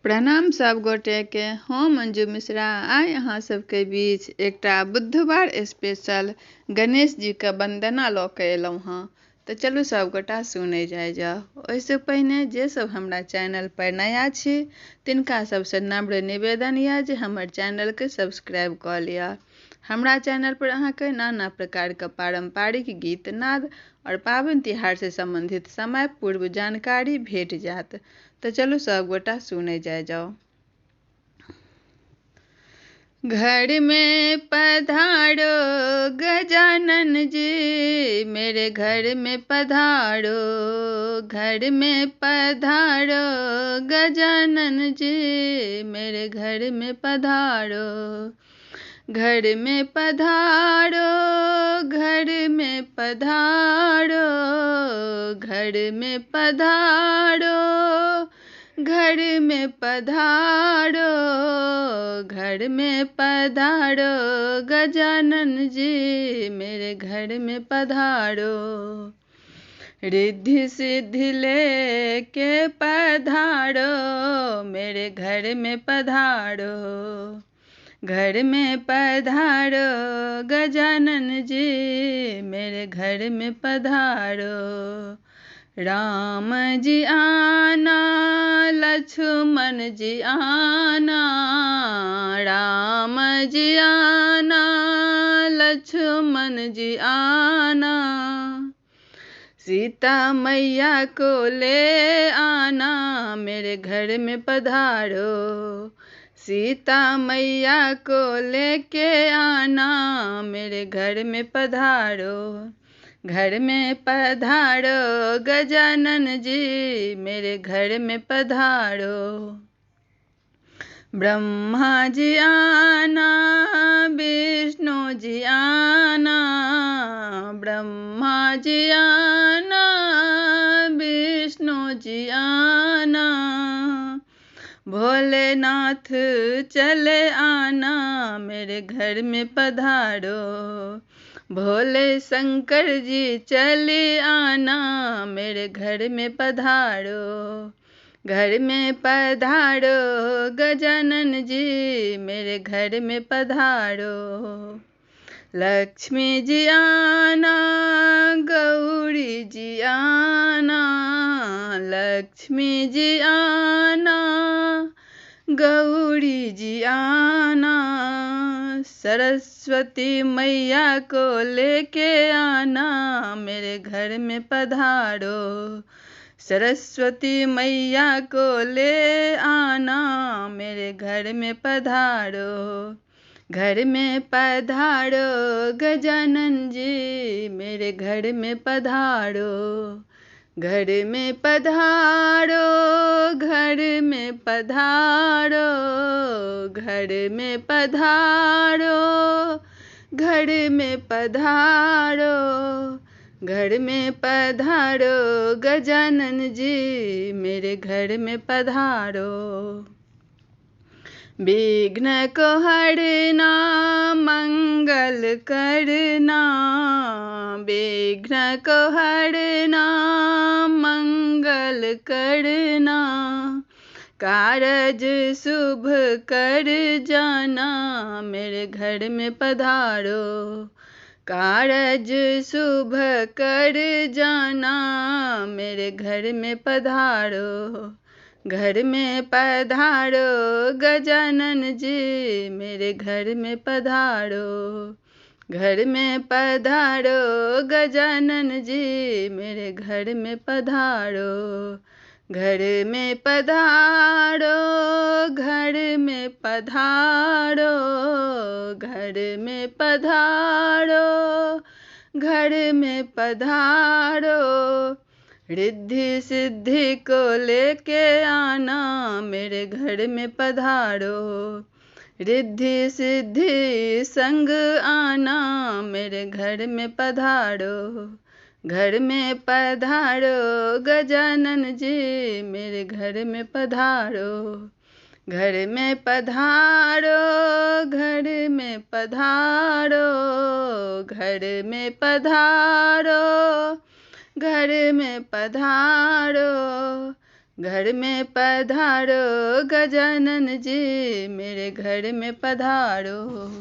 प्रणाम सब गोटे के। हम मंजू मिश्रा आइ अहाँ सबके बीच एकटा बुधवार स्पेशल गणेश जी के वंदना लऽ के एलहुँ हँ। तो चलू सब गोटा सुनै जाओ। ओहिसँ पहिने जे सब हमरा चैनल पर नया छी तिनका सबसे नम्र निवेदन यऽ जे हमर चैनल के सब्सक्राइब कऽ लिअ। हमरा चैनल पर अहाँके नाना प्रकार के पारंपरिक गीत नाद और पाबनि तिहार से संबंधित समय पूर्व जानकारी भेट जात। तो चलू सब गोटा सुने जाओ। घर में पधारो गजानन जी, मेरे घर में पधारो। घर में पधारो गजानन जी, मेरे घर में पधारो। घर में पधारो, घर में पधारो, घर में पधारो, घर में पधारो, घर में पधारो गजानन जी, मेरे घर में पधारो। रिद्धि सिद्धि लेके पधारो, मेरे घर में पधारो। घर में पधारो गजानन जी, मेरे घर में पधारो। राम जी आना, लक्ष्मण जी आना, राम जी आना, लक्ष्मण जी आना। सीता मैया को ले आना, मेरे घर में पधारो। सीता मैया को लेके आना, मेरे घर में पधारो। घर में पधारो गजानन जी, मेरे घर में पधारो। ब्रह्मा जी आना, विष्णु जी आना, ब्रह्मा जी आना, विष्णु जी आना। भोलेनाथ चले आना, मेरे घर में पधारो। भोले शंकर जी चले आना, मेरे घर में पधारो। घर में पधारो गजानन जी, मेरे घर में पधारो। लक्ष्मी जी आना, गौरी जी आना, लक्ष्मी जी आना, गौरी जी आना। सरस्वती मैया को लेके आना, मेरे घर में पधारो। सरस्वती मैया को ले आना, मेरे घर में पधारो। घर में पधारो गजानन जी, मेरे घर में पधारो। घर में पधारो, घर में पधारो, घर में पधारो, घर में पधारो। घर में पधारो गजानन जी, मेरे घर में पधारो। विघ्न को हरना, मंगल करना, विघ्न को हरना, मंगल करना। कारज शुभ कर जाना, मेरे घर में पधारो। कारज शुभ कर जाना, मेरे घर में पधारो। घर में पधारो गजानन जी, मेरे घर में पधारो। घर में पधारो गजानन जी, मेरे घर में पधारो। घर में पधारो, घर में पधारो, घर में पधारो, घर में पधारो। रिद्धि सिद्धि को लेके आना, मेरे घर में पधारो। रिद्धि सिद्धि संग आना, मेरे घर में पधारो। घर में पधारो गजानन जी, मेरे घर में पधारो। घर में पधारो, घर में पधारो, घर में पधारो, घर में पधारो। घर में पधारो गजानन जी, मेरे घर में पधारो।